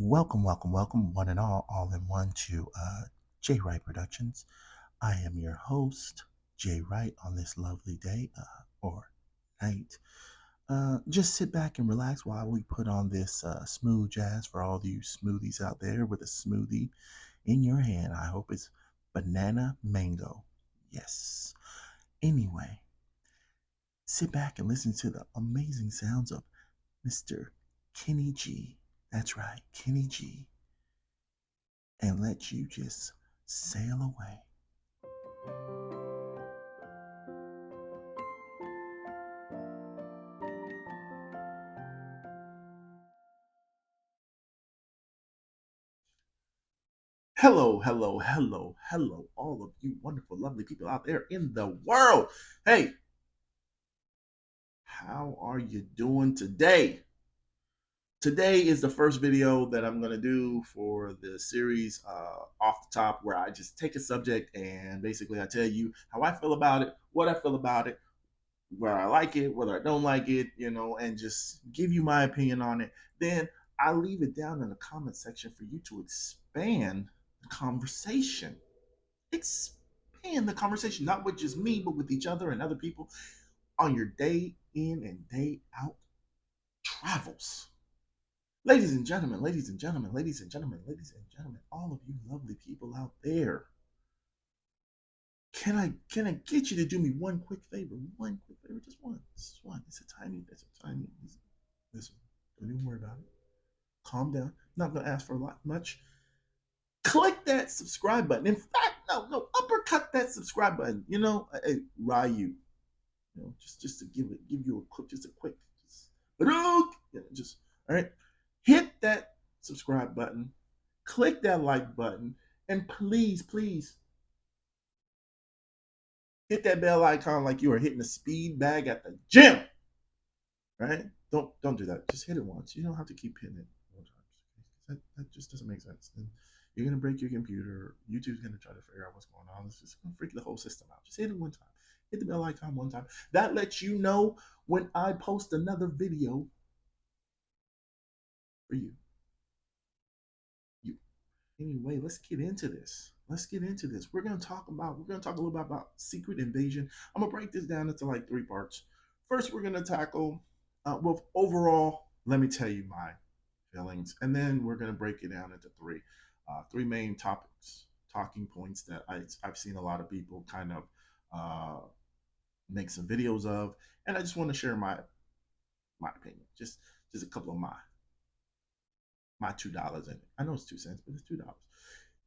Welcome, one and all in one to J Wright Productions. I am your host, J Wright, on this lovely day or night. Just sit back and relax while we put on this smooth jazz for all you smoothies out there with a smoothie in your hand. I hope it's banana mango. Yes. Anyway, sit back and listen to the amazing sounds of Mr. Kenny G. That's right, Kenny G. And let you just sail away. Hello, all of you wonderful, lovely people out there in the world. Hey, how are you doing today? Today is the first video that I'm going to do for the series off the top, where I just take a subject and basically I tell you how I feel about it, what I feel about it, whether I like it, whether I don't like it, and just give you my opinion on it. Then I leave it down in the comment section for you to expand the conversation. Expand the conversation, not with just me, but with each other and other people on your day in and day out travels. Ladies and gentlemen, all of you lovely people out there. Can I get you to do me one quick favor? One quick favor, just one. Just one. It's a tiny. Listen, don't even worry about it. Calm down. Not gonna ask for a lot much. Click that subscribe button. In fact, no, uppercut that subscribe button. Ryu. Just to give you a quick, just all right. Hit that subscribe button. Click that like button, and please hit that bell icon like you are hitting a speed bag at the gym. Right? Don't do that. Just hit it once. You don't have to keep hitting it more times. That just doesn't make sense. And you're gonna break your computer. YouTube's gonna try to figure out what's going on. It's just gonna freak the whole system out. Just hit it one time. Hit the bell icon one time. That lets you know when I post another video for you. You. Anyway, let's get into this. We're gonna talk a little bit about Secret Invasion. I'm gonna break this down into like three parts. First, we're gonna tackle well, overall, let me tell you my feelings, and then we're gonna break it down into three main topics, talking points that I've seen a lot of people kind of uh, make some videos of, and I just want to share my opinion, just a couple of my $2 in it. I know it's 2 cents, but it's $2.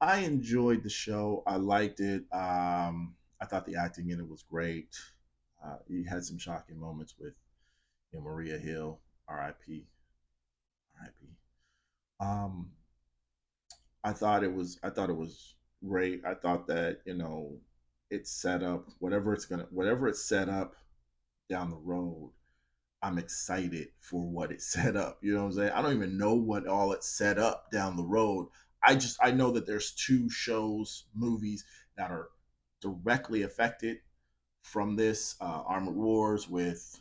I enjoyed the show. I liked it. I thought the acting in it was great. You had some shocking moments with Maria Hill, R.I.P. R.I.P. Um, I thought it was great. I thought that it's set up whatever it's set up down the road. I'm excited for what it set up. You know what I'm saying? I don't even know what all it's set up down the road. I know that there's two shows, movies that are directly affected from this Armored Wars with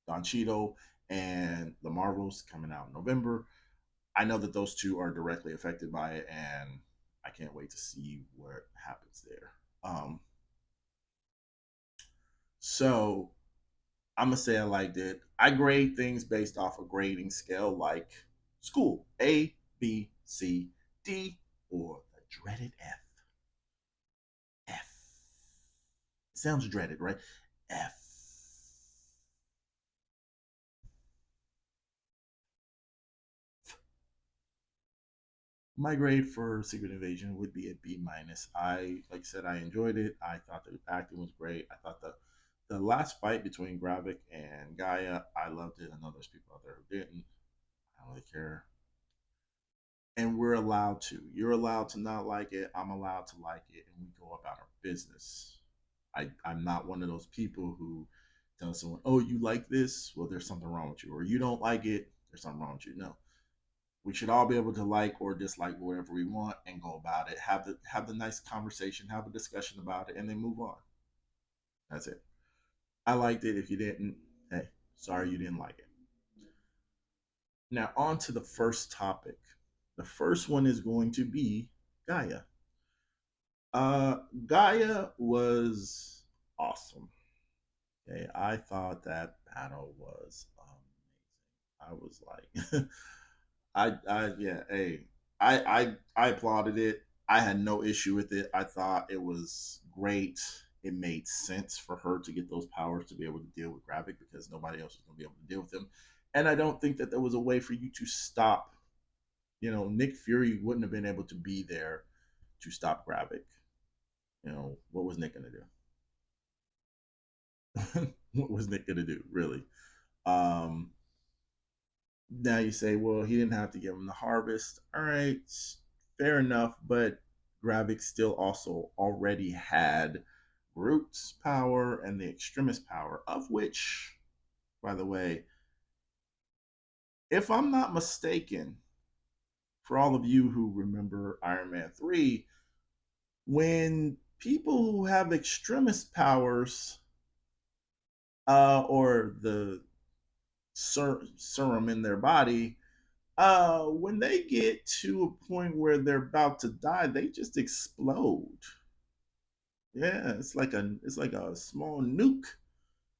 Don Cheadle and The Marvels coming out in November. I know that those two are directly affected by it, and I can't wait to see what happens there. So I'm gonna say I liked it. I grade things based off a grading scale like school: A, B, C, D, or the dreaded F. F. Sounds dreaded, right? F. My grade for Secret Invasion would be a B minus. Like I said, I enjoyed it. I thought the acting was great. I thought the last fight between Gravik and Gaia, I loved it. I know there's people out there who didn't. I don't really care. And we're allowed to. You're allowed to not like it. I'm allowed to like it, and we go about our business. I'm not one of those people who tell someone, "Oh, you like this? Well, there's something wrong with you," or "You don't like it? There's something wrong with you." No, we should all be able to like or dislike whatever we want and go about it. Have the nice conversation, have a discussion about it, and then move on. That's it. I liked it. If you didn't, hey, sorry you didn't like it. Now on to the first topic. The first one is going to be Gaia. Gaia was awesome. Okay, I thought that battle was I was like, yeah, hey, I applauded it. I had no issue with it. I thought it was great. It made sense for her to get those powers to be able to deal with Gravik because nobody else was going to be able to deal with him. And I don't think that there was a way for you to stop. Nick Fury wouldn't have been able to be there to stop Gravik. What was Nick going to do? What was Nick going to do, really? Um, Now you say, well, he didn't have to give him the harvest. All right, fair enough. But Gravik still also already had Groot's power and the Extremis power, of which, by the way, if I'm not mistaken, for all of you who remember Iron Man 3, when people who have Extremis powers or the serum in their body, when they get to a point where they're about to die, they just explode. Yeah, it's like a small nuke.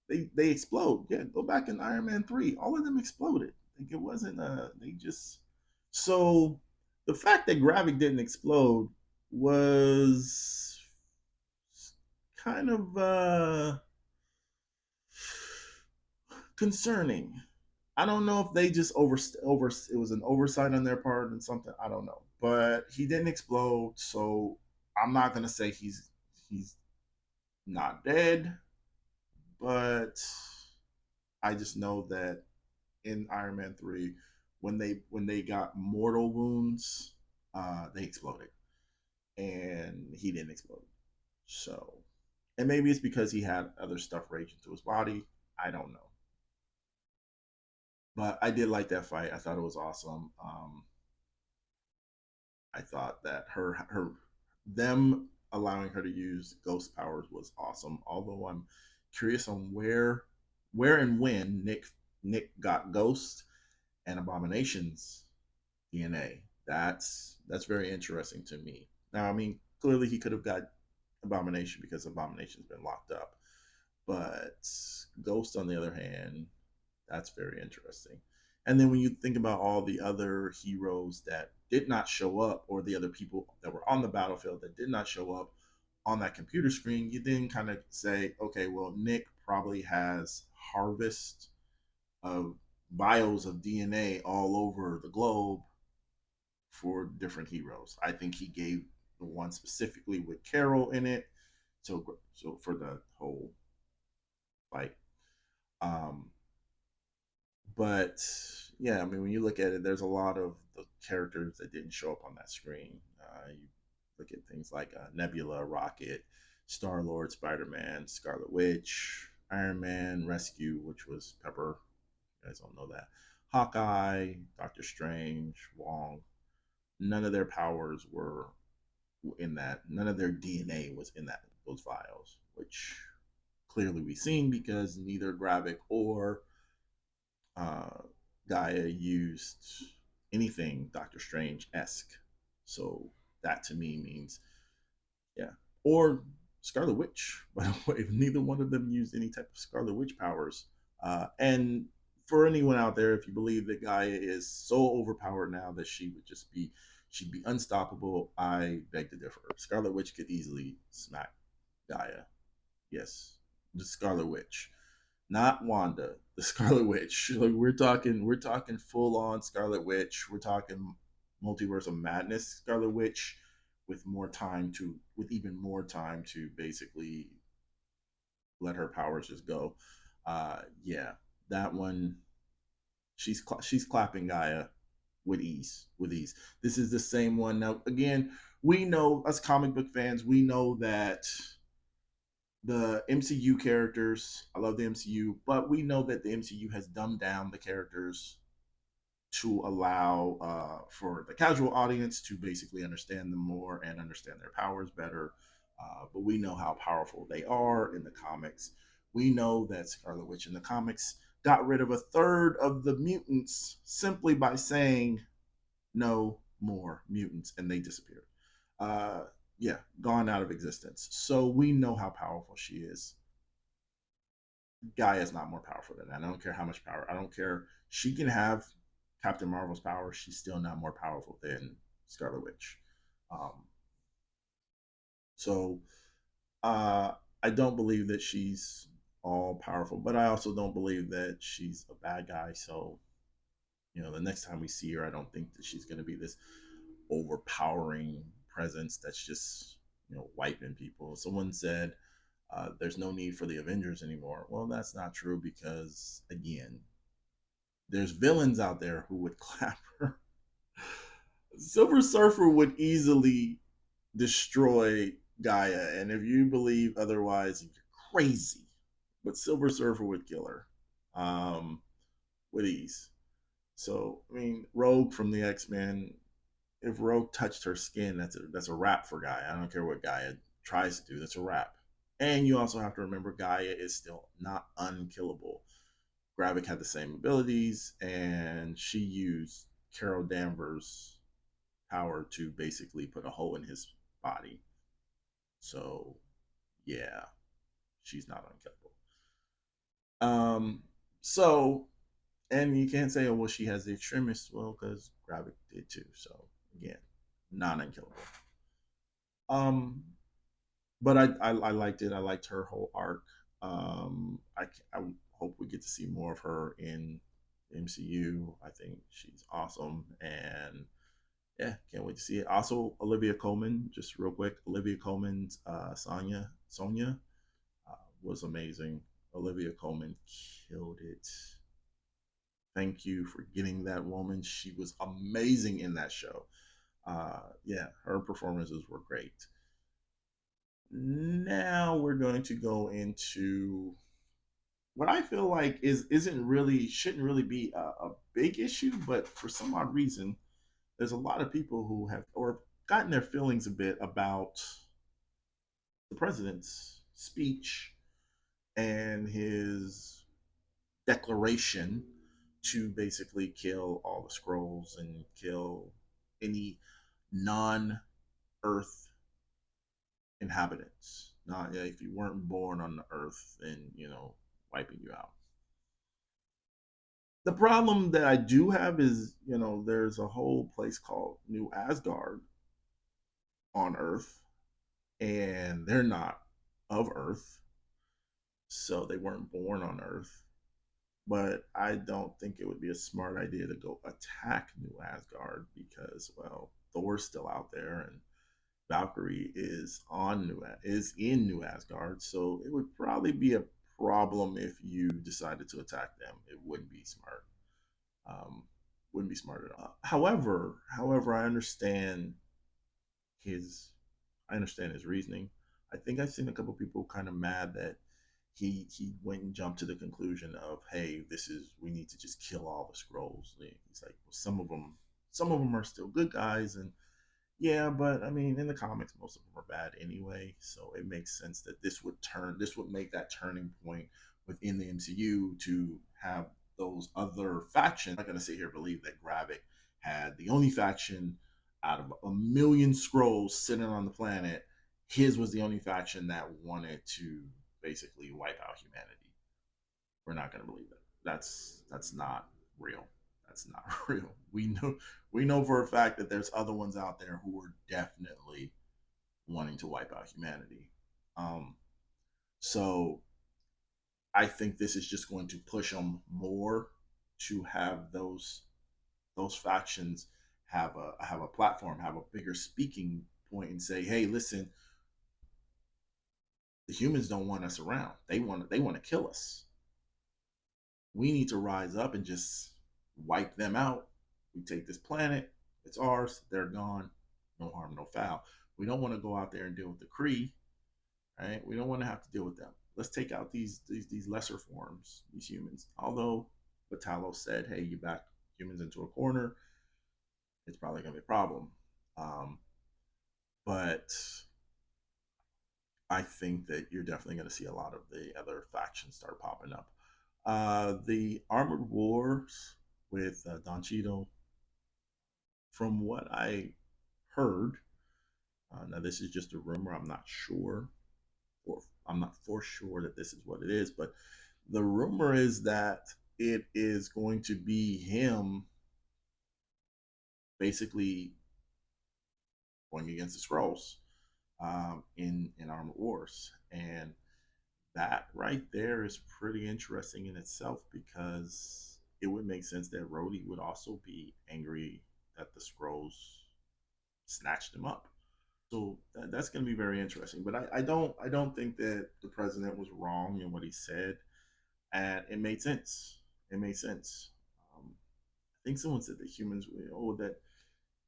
They explode. Yeah, go back in Iron Man 3. All of them exploded. Like it wasn't they just so the fact that Gravik didn't explode was kind of concerning. I don't know if they just over it was an oversight on their part and something. I don't know, but he didn't explode, so I'm not gonna say he's not dead, but I just know that in Iron Man 3, when they got mortal wounds, they exploded, and he didn't explode. So, and maybe it's because he had other stuff raging through his body. I don't know, but I did like that fight. I thought it was awesome. I thought that her them allowing her to use ghost powers was awesome. Although I'm curious on where and when Nick got Ghost and Abomination's DNA. That's very interesting to me. Now, I mean, clearly he could have got Abomination because Abomination's been locked up, but Ghost, on the other hand, that's very interesting. And then when you think about all the other heroes that did not show up, or the other people that were on the battlefield that did not show up on that computer screen, you then kind of say, okay, well, Nick probably has harvest of vials of DNA all over the globe for different heroes. I think he gave the one specifically with Carol in it, so for the whole fight. Um, But yeah, I mean, when you look at it, there's a lot of the characters that didn't show up on that screen. You look at things like Nebula, Rocket, Star Lord, Spider Man, Scarlet Witch, Iron Man, Rescue, which was Pepper. You guys don't know that. Hawkeye, Doctor Strange, Wong. None of their powers were in that. None of their DNA was in those vials, which clearly we've seen because neither Gravik or uh, Gaia used anything Doctor Strange esque. So that to me means, yeah. Or Scarlet Witch, by the way, neither one of them used any type of Scarlet Witch powers. And for anyone out there, if you believe that Gaia is so overpowered now that she'd be unstoppable, I beg to differ. Scarlet Witch could easily smack Gaia. Yes, the Scarlet Witch, not Wanda, the Scarlet Witch. Like we're talking full on Scarlet Witch. We're talking multiverse of madness Scarlet Witch with even more time to basically let her powers just go. Yeah, that one. She's clapping Gaia with ease. This is the same one. Now again, we know, us comic book fans, we know that the MCU characters. I love the MCU, but we know that the MCU has dumbed down the characters to allow for the casual audience to basically understand them more and understand their powers better. But we know how powerful they are in the comics. We know that Scarlet Witch in the comics got rid of a third of the mutants simply by saying, no, more mutants, and they disappeared. Uh, yeah, gone out of existence. So we know how powerful she is. Gaia is not more powerful than that. I don't care how much power. I don't care. She can have Captain Marvel's power. She's still not more powerful than Scarlet Witch. Um, so uh, I don't believe that she's all powerful, but I also don't believe that she's a bad guy. So the next time we see her, I don't think that she's going to be this overpowering presence that's just wiping people. Someone said there's no need for the Avengers anymore. Well, that's not true because again, there's villains out there who would clap her. Silver Surfer would easily destroy Gaia, and if you believe otherwise, you're crazy. But Silver Surfer would kill her with ease. So I mean, Rogue from the X-Men, if Rogue touched her skin, that's a wrap for Gaia. I don't care what Gaia tries to do, that's a wrap. And you also have to remember Gaia is still not unkillable. Gravik had the same abilities, and she used Carol Danvers' power to basically put a hole in his body. So yeah, she's not unkillable. So and you can't say, oh well, she has the extremists. Well, because Gravik did too. So again, non unkillable. Um, but I liked it. I liked her whole arc. I hope we get to see more of her in MCU. I think she's awesome, and yeah, can't wait to see it. Also, Olivia Colman, just real quick, Olivia Colman's Sonya was amazing. Olivia Colman killed it. Thank you for getting that woman. She was amazing in that show. Yeah, her performances were great. Now we're going to go into what I feel like isn't really shouldn't really be a big issue, but for some odd reason, there's a lot of people who have or gotten their feelings a bit about the president's speech and his declaration to basically kill all the scrolls and kill any non-Earth inhabitants. Not if you weren't born on the Earth, then wiping you out. The problem that I do have is there's a whole place called New Asgard on Earth, and they're not of Earth, so they weren't born on Earth. But I don't think it would be a smart idea to go attack New Asgard because, well, Thor's still out there and Valkyrie is in New Asgard, so it would probably be a problem if you decided to attack them. It wouldn't be smart. Um, wouldn't be smart at all. However, his I understand his reasoning. I think I've seen a couple people kind of mad that he went and jumped to the conclusion of, hey, this is we need to just kill all the scrolls. He's like, well, some of them are still good guys, and yeah, but I mean, in the comics, most of them are bad anyway. So it makes sense that this would make that turning point within the MCU to have those other factions. I'm not gonna sit here and believe that Gravik had the only faction out of a million scrolls sitting on the planet. His was the only faction that wanted to basically wipe out humanity. We're not gonna believe that. That's not real. That's not real. We know for a fact that there's other ones out there who are definitely wanting to wipe out humanity. Um, so I think this is just going to push them more to have those factions have a platform, have a bigger speaking point, and say, hey, listen, the humans don't want us around. They want to kill us. We need to rise up and just wipe them out. We take this planet, it's ours, they're gone, no harm, no foul. We don't want to go out there and deal with the Kree, right? We don't want to have to deal with them. Let's take out these lesser forms, these humans. Although Batalo said, hey, you back humans into a corner, it's probably gonna be a problem. Um, but I think that you're definitely going to see a lot of the other factions start popping up. The Armored Wars with Don Cheadle, from what I heard, now this is just a rumor. I'm not sure, or I'm not for sure that this is what it is, but the rumor is that it is going to be him basically going against the scrolls in Armored Wars, and that right there is pretty interesting in itself because it would make sense that Rhodey would also be angry that the scrolls snatched him up. So that's going to be very interesting. But I don't think that the president was wrong in what he said, and it made sense. It made sense. I think someone said that humans, that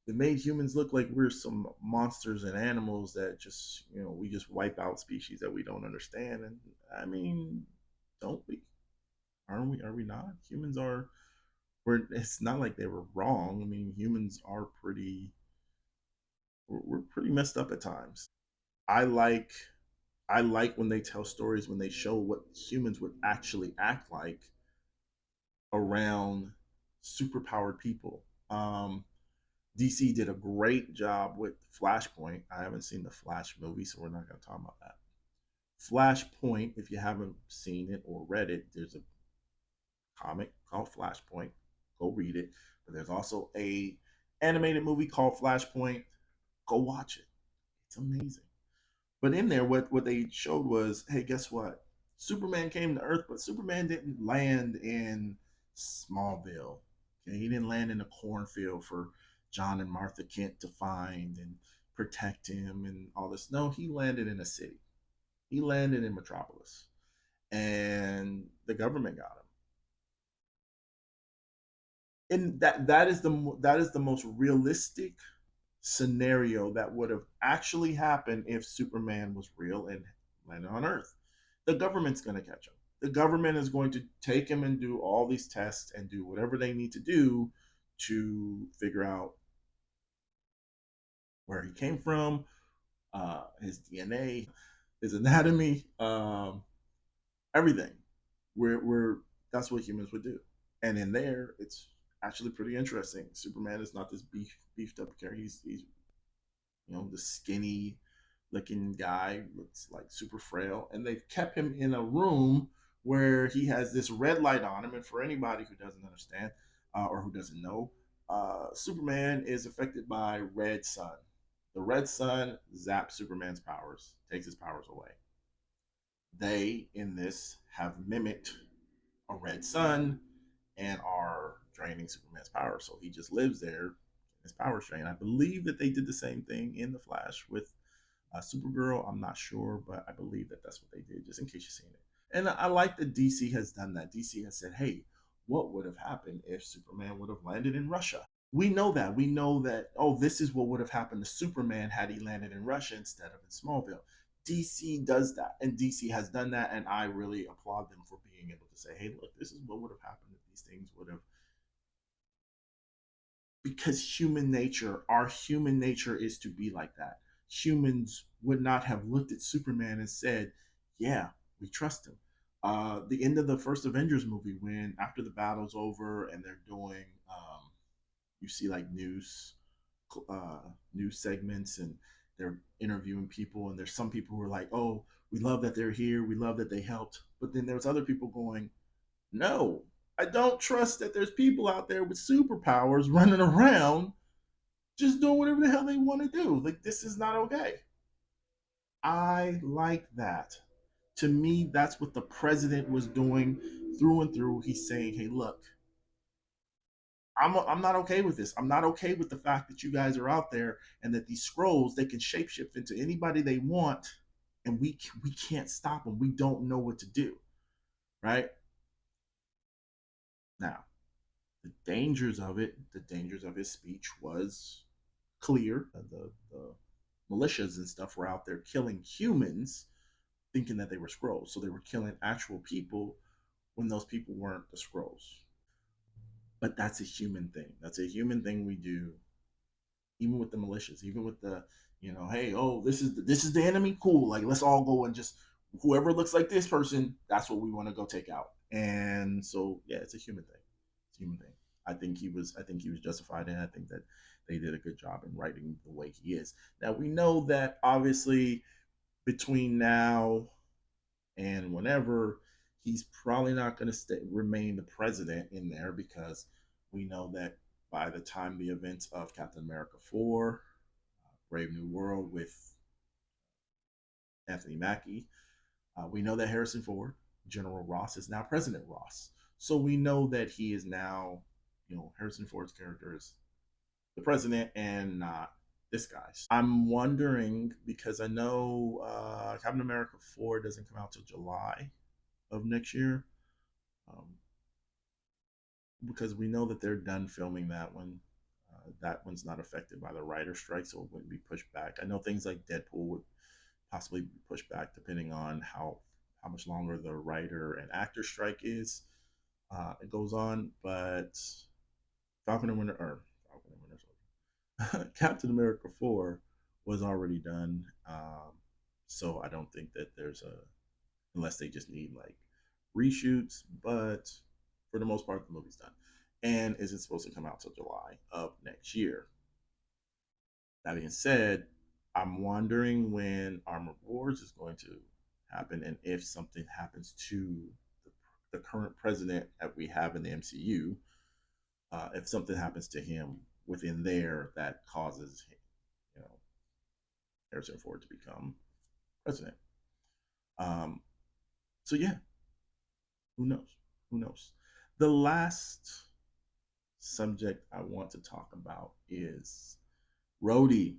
they made humans look like we're some monsters and animals that just we just wipe out species that we don't understand. And I mean, don't we? Aren't we? Are we not? Humans are. We're. It's not like they were wrong. I mean, humans are pretty. We're pretty messed up at times. I like I like when they tell stories when they show what humans would actually act like around superpowered people. DC did a great job with Flashpoint. I haven't seen the Flash movie, so we're not going to talk about that. Flashpoint, if you haven't seen it or read it, there's a comic called Flashpoint. Go read it. But there's also a animated movie called Flashpoint. Go watch it. It's amazing. But in there, what they showed was, hey, guess what? Superman came to Earth, but Superman didn't land in Smallville. Okay, he didn't land in a cornfield for John and Martha Kent to find and protect him and all this. No, he landed in a city. He landed in Metropolis, and the government got him. And that is the most realistic scenario that would have actually happened if Superman was real and landed on Earth. The government's going to catch him. The government is going to take him and do all these tests and do whatever they need to do to figure out where he came from, his DNA, his anatomy, everything. We're that's what humans would do. And in there, it's actually pretty interesting. Superman is not this beefed up character. He's the skinny looking guy, looks like super frail, and they've kept him in a room where he has this red light on him. And for anybody who doesn't understand or who doesn't know, Superman is affected by red sun. The red sun zaps Superman's powers, takes his powers away. They in this have mimicked a red sun and are draining Superman's power. So he just lives there, his power drained. I believe that they did the same thing in the Flash with Supergirl. I'm not sure, but I believe that that's what they did. Just in case you've seen it, and I like that DC has done that. DC has said, "Hey, what would have happened if Superman would have landed in Russia?" We know that. We know that. Oh, this is what would have happened to Superman had he landed in Russia instead of in Smallville. DC does that, and DC has done that, and I really applaud them for being able to say, "Hey, look, this is what would have happened if these things would have." Because our human nature is to be like that. Humans would not have looked at Superman and said, "Yeah, we trust him." The end of the first Avengers movie, when after the battle's over and they're doing, you see like news segments, and they're interviewing people, and there's some people who are like, "Oh, we love that they're here, we love that they helped," but then there's other people going, "No, I don't trust that there's people out there with superpowers running around just doing whatever the hell they want to do. Like, this is not okay." I like that. To me, that's what the president was doing through and through. He's saying, "Hey, look, I'm not okay with this. I'm not okay with the fact that you guys are out there and that these scrolls they can shapeshift into anybody they want, and we can't stop them. We don't know what to do." Right now, the dangers of his speech was clear. The militias and stuff were out there killing humans, thinking that they were scrolls. So they were killing actual people when those people weren't the scrolls. But that's a human thing. That's a human thing we do, even with the militias, even with the, hey, oh, this is the enemy. Cool. Like, let's all go and just whoever looks like this person, that's what we want to go take out. And so yeah, it's a human thing. It's a human thing. I think he was justified, and I think that they did a good job in writing the way he is. Now we know that obviously between now and whenever, he's probably not going to remain the president in there, because we know that by the time the events of Captain America 4, Brave New World with Anthony Mackie, we know that Harrison Ford, General Ross, is now President Ross. So we know that he is now, Harrison Ford's character is the president and not this guy's. I'm wondering, because I know Captain America 4 doesn't come out till July of next year, um, because we know that they're done filming that one. That one's not affected by the writer strike, so it wouldn't be pushed back. I know things like Deadpool would possibly be pushed back depending on how much longer the writer and actor strike is. It goes on, but Falcon and Winter or Falcon and Winter Soldier, Captain America 4 was already done. So I don't think that there's a, unless they just need like reshoots, but for the most part, the movie's done. And is it supposed to come out till July of next year? That being said, I'm wondering when Armor Wars is going to happen, and if something happens to the current president that we have in the MCU, if something happens to him within there that causes, you know, Harrison Ford to become president. Um, so yeah, who knows? Who knows? The last subject I want to talk about is Rhodey.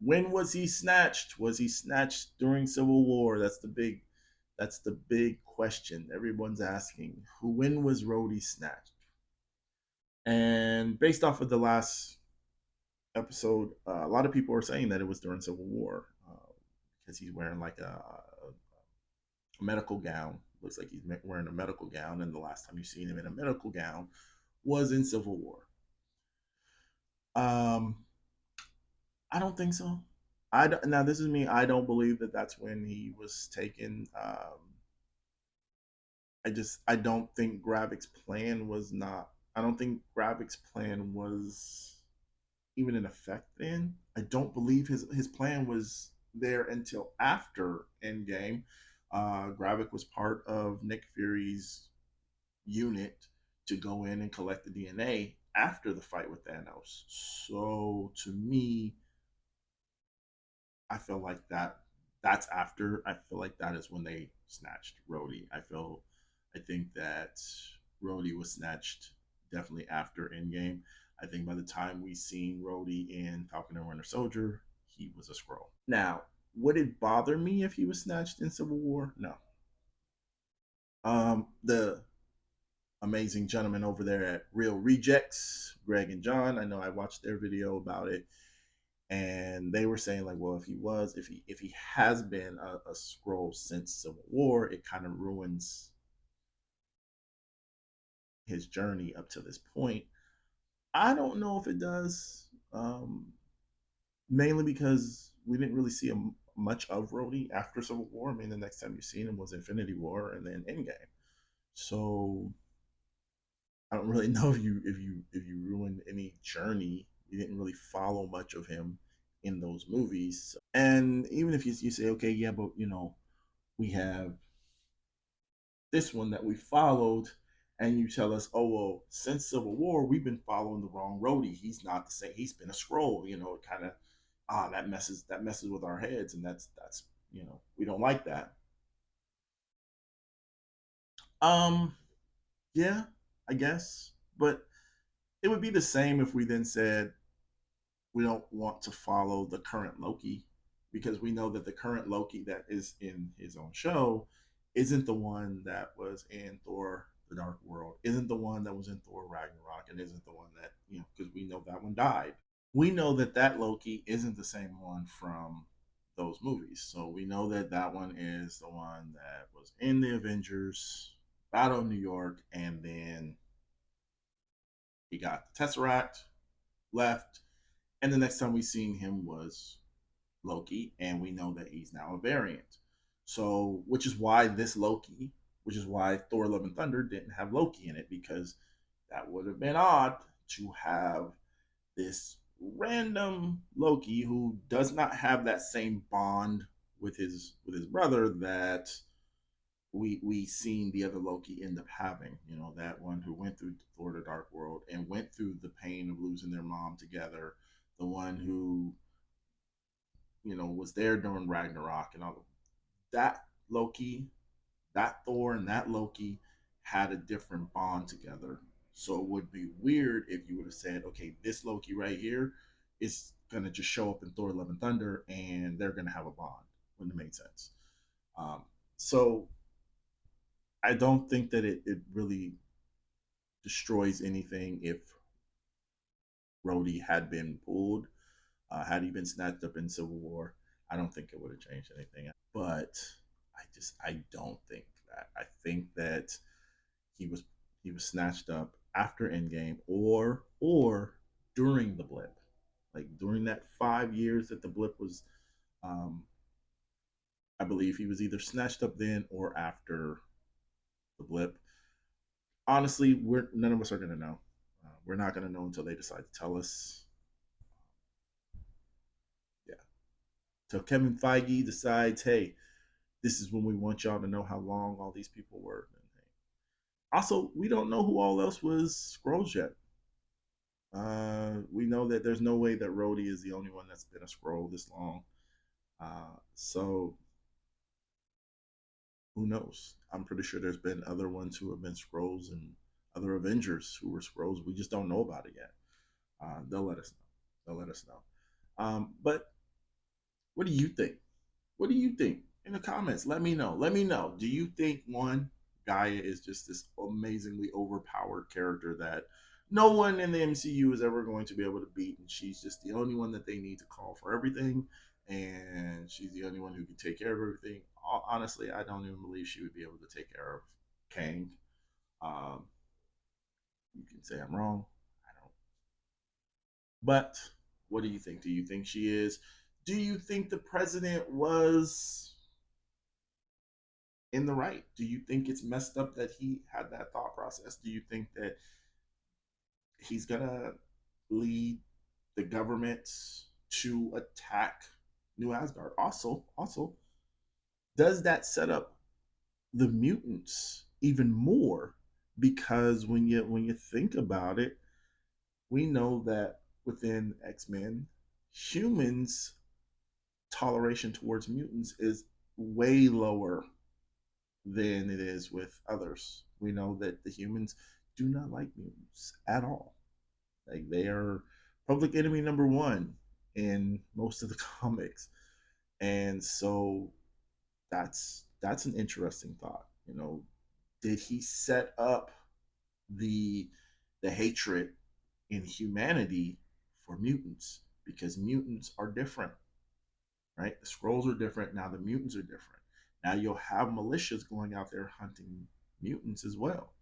When was he snatched? Was he snatched during Civil War? That's the big question everyone's asking. When was Rhodey snatched? And based off of the last episode, a lot of people are saying that it was during Civil War, because he's wearing like a medical gown. Looks like he's wearing a medical gown, and the last time you seen him in a medical gown was in Civil War. Um, I don't think so. Now this is me. I don't believe that that's when he was taken. I don't think Gravik's plan was not. I don't think Gravik's plan was even in effect then. I don't believe his plan was there until after Endgame. Gravik was part of Nick Fury's unit to go in and collect the DNA after the fight with Thanos. So to me, I feel like that's after. I feel like that is when they snatched Rhodey. I think that Rhodey was snatched definitely after Endgame. I think by the time we seen Rhodey in Falcon and Winter Soldier, he was a Skrull. Now, would it bother me if he was snatched in Civil War? No. The amazing gentlemen over there at Real Rejects, Greg and John, I know I watched their video about it, and they were saying like, well, if he has been a Skrull since Civil War, it kind of ruins his journey up to this point. I don't know if it does, mainly because we didn't really see much of Rhodey after Civil War. I mean, the next time you seen him was Infinity War and then Endgame. So I don't really know if you ruined any journey. You didn't really follow much of him in those movies. And even if you say, okay, yeah, but we have this one that we followed, and you tell us, oh well, since Civil War we've been following the wrong Rhodey. He's not the same. He's been a Skrull. It kind of that messes with our heads, and that's we don't like that. Um, yeah, I guess, but it would be the same if we then said we don't want to follow the current Loki, because we know that the current Loki that is in his own show isn't the one that was in Thor the Dark World, isn't the one that was in Thor Ragnarok, and isn't the one that, because we know that one died. We know that Loki isn't the same one from those movies. So we know that that one is the one that was in the Avengers, Battle of New York, and then he got the Tesseract, left, and the next time we seen him was Loki, and we know that he's now a variant. So, which is why Thor: Love and Thunder didn't have Loki in it, because that would have been odd to have this random Loki who does not have that same bond with his brother that we seen the other Loki end up having. You know, that one who went through Thor: The Dark World and went through the pain of losing their mom together. The one who, you know, was there during Ragnarok and all. That Loki, that Thor, and that Loki had a different bond together. So it would be weird if you would have said, okay, this Loki right here is gonna just show up in Thor: Love and Thunder, and they're gonna have a bond. Wouldn't have made sense. Um, so I don't think that it really destroys anything if Rhodey had been pulled. Had he been snatched up in Civil War, I don't think it would have changed anything. But I don't think that. I think that he was he was snatched up after Endgame or during the blip, like during that 5 years that the blip was. Um, I believe he was either snatched up then or after the blip. Honestly, we're none of us are gonna know. We're not gonna know until they decide to tell us. Yeah, till Kevin Feige decides, hey, this is when we want y'all to know how long all these people were. Also, we don't know who all else was Skrulls yet. We know that there's no way that Rhodey is the only one that's been a Skrull this long. So who knows? I'm pretty sure there's been other ones who have been Skrulls and other Avengers who were Skrulls. We just don't know about it yet. They'll let us know. They'll let us know. But what do you think? What do you think? In the comments, let me know. Let me know. Do you think one, Gaia is just this amazingly overpowered character that no one in the MCU is ever going to be able to beat, and she's just the only one that they need to call for everything, and she's the only one who can take care of everything? Honestly, I don't even believe she would be able to take care of Kang. Um, you can say I'm wrong. I don't. But what do you think? Do you think she is? Do you think the president was in the right? Do you think it's messed up that he had that thought process? Do you think that he's gonna lead the government to attack New Asgard? Also, does that set up the mutants even more? Because when you think about it, we know that within X Men, humans' toleration towards mutants is way lower than it is with others. We know that the humans do not like mutants at all. Like they are public enemy number one in most of the comics, and so that's an interesting thought. You know, did he set up the the hatred in humanity for mutants because mutants are different, right? The Skrulls are different. Now the mutants are different. Now you'll have militias going out there hunting mutants as well,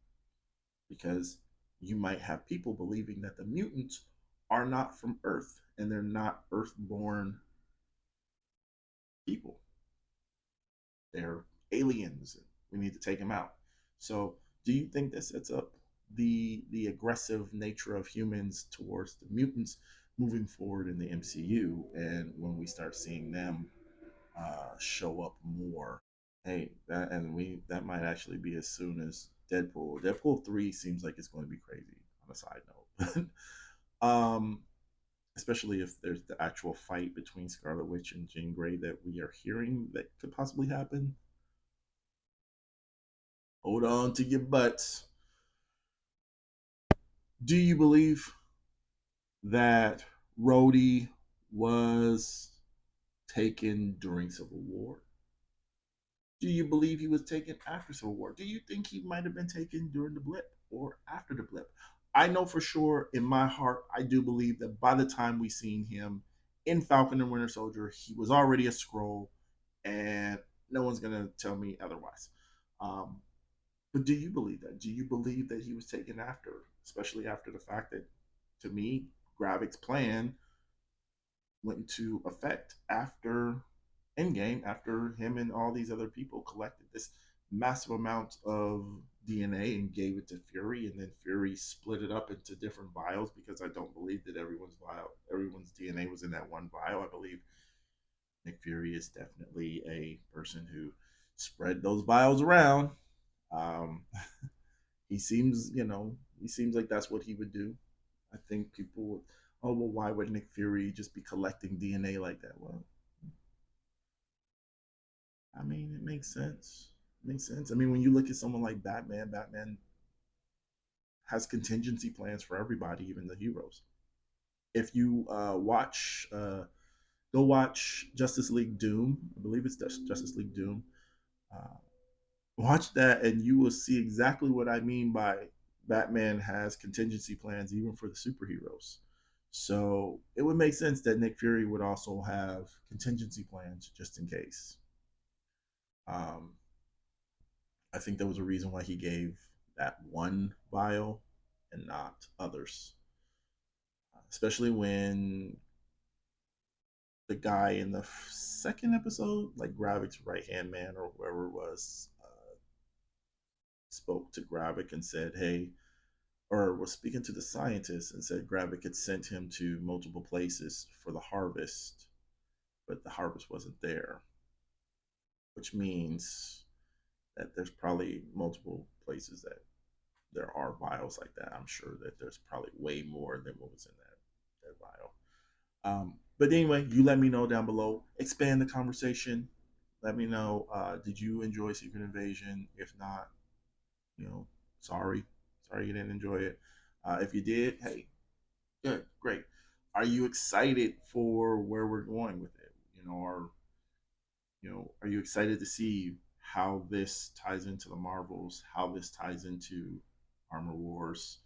because you might have people believing that the mutants are not from Earth and they're not Earth-born people. They're aliens. And we need to take them out. So, do you think that sets up the aggressive nature of humans towards the mutants moving forward in the MCU? And when we start seeing them show up more. Hey, that might actually be as soon as Deadpool. Deadpool 3 seems like it's going to be crazy. On a side note, especially if there's the actual fight between Scarlet Witch and Jean Grey that we are hearing that could possibly happen. Hold on to your butts. Do you believe that Rhodey was taken during Civil War? Do you believe he was taken after Civil War? Do you think he might have been taken during the blip or after the blip? I know for sure in my heart, I do believe that by the time we seen him in Falcon and Winter Soldier, he was already a Skrull, and no one's gonna tell me otherwise. Um, but do you believe that? Do you believe that he was taken after, especially after the fact that, to me, Gravik's plan went into effect after Endgame, after him and all these other people collected this massive amount of DNA and gave it to Fury, and then Fury split it up into different vials because I don't believe that everyone's DNA was in that one vial. I believe Nick Fury is definitely a person who spread those vials around. Um, he seems like that's what he would do. I think people would, oh, well, why would Nick Fury just be collecting DNA like that? Well, I mean, it makes sense. It makes sense. I mean, when you look at someone like Batman, Batman has contingency plans for everybody, even the heroes. If you go watch Justice League Doom. I believe it's Justice League Doom. Uh, Watch that, and you will see exactly what I mean by Batman has contingency plans even for the superheroes. So it would make sense that Nick Fury would also have contingency plans just in case. Um, I think there was a reason why he gave that one vial and not others, especially when the guy in the second episode, like Gravik's right hand man or whoever it was, spoke to Gravik and said, "Hey," or was speaking to the scientist and said Gravik had sent him to multiple places for the harvest, but the harvest wasn't there, which means that there's probably multiple places that there are vials like that. I'm sure that there's probably way more than what was in that vial. But anyway, you let me know down below. Expand the conversation. Let me know. Did you enjoy Secret Invasion? If not, you know, sorry, sorry you didn't enjoy it. If you did, hey, good, great. Are you excited for where we're going with it? Are you excited to see how this ties into the Marvels? How this ties into Armor Wars?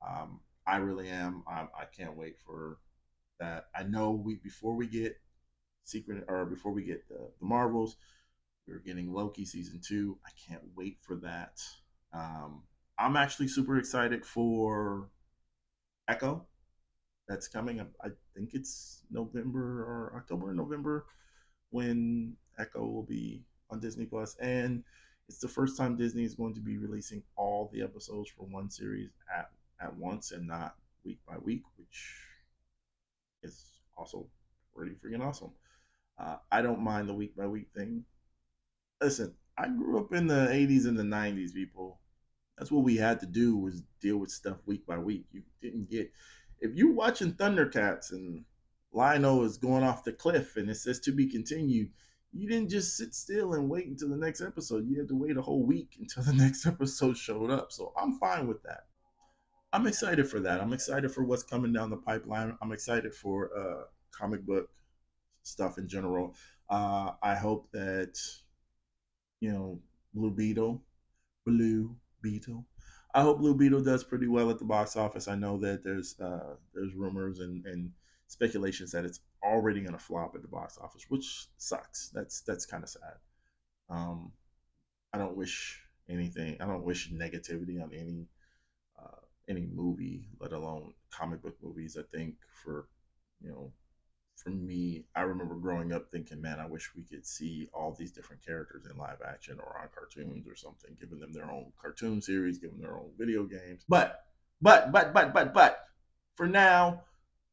I really am. I can't wait for that. I know we before we get before we get the Marvels, we're getting Loki season 2. I can't wait for that. Um, I'm actually super excited for Echo that's coming. I think it's November or October or November when Echo will be on Disney Plus, and it's the first time Disney is going to be releasing all the episodes for one series at once and not week by week, which is also pretty freaking awesome. I don't mind the week by week thing. Listen, I grew up in the '80s and the '90s, people. That's what we had to do was deal with stuff week by week. You didn't get if you're watching Thundercats and Lionel is going off the cliff and it says to be continued. You didn't just sit still and wait until the next episode. You had to wait a whole week until the next episode showed up. So I'm fine with that. I'm excited for that. I'm excited for what's coming down the pipeline. I'm excited for comic book stuff in general. I hope that you know Blue Beetle Blue Beetle. I hope Blue Beetle does pretty well at the box office. I know that there's rumors and speculations that it's already going to flop at the box office, which sucks. That's kind of sad. Um, I don't wish anything. I don't wish negativity on any movie, let alone comic book movies. I think you know for me, I remember growing up thinking, man, I wish we could see all these different characters in live action or on cartoons or something, giving them their own cartoon series, giving them their own video games. But, for now,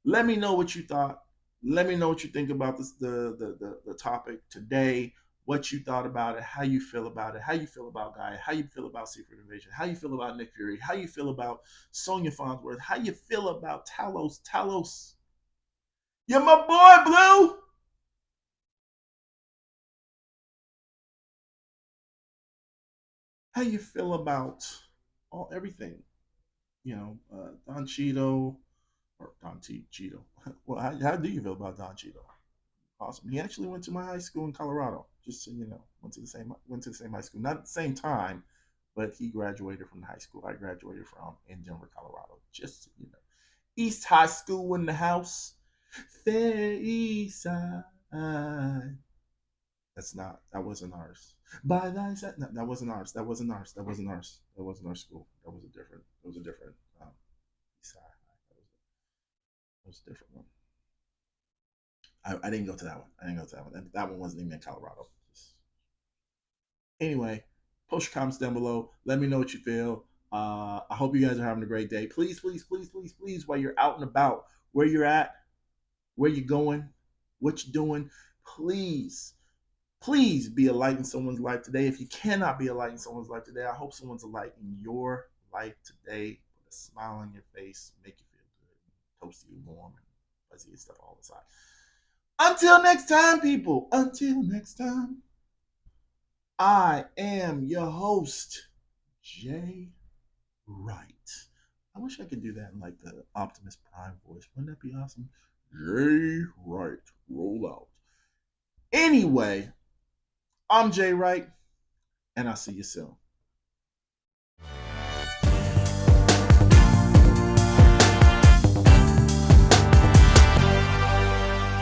let me know what you thought. Let me know what you think about the topic today. What you thought about it, how you feel about it, how you feel about Guy, how you feel about Secret Invasion, how you feel about Nick Fury, how you feel about Sonya Farnsworth, how you feel about Talos. You're my boy, Blue. How you feel about all everything? Don Cheeto or Don Cheeto. Well, how do you feel about Don Cheeto? Awesome. He actually went to my high school in Colorado. Just so you know, went to the same high school, not at the same time, but he graduated from the high school I graduated from in Denver, Colorado. Just so you know, East High School in the house. Fair East Side. That wasn't ours. By thy side, no, that wasn't ours. That wasn't ours. That wasn't ours. That wasn't our school. That was a different side. That was a different one. I didn't go to that one. I didn't go to that one. That one wasn't even in Colorado. Anyway, Post your comments down below. Let me know what you feel. I hope you guys are having a great day. Please, please, please, please, please, while you're out and about, where you're at, where you're going, what you're doing, please, please be a light in someone's life today. If you cannot be a light in someone's life today, I hope someone's a light in your life today. Put a smile on your face, make you feel good, toasty and warm and fuzzy and stuff all the time. Until next time, people. Until next time. I am your host, Jay Wright. I wish I could do that in like the Optimus Prime voice. Wouldn't that be awesome? Jay Wright, roll out. Anyway, I'm Jay Wright, and I'll see you soon.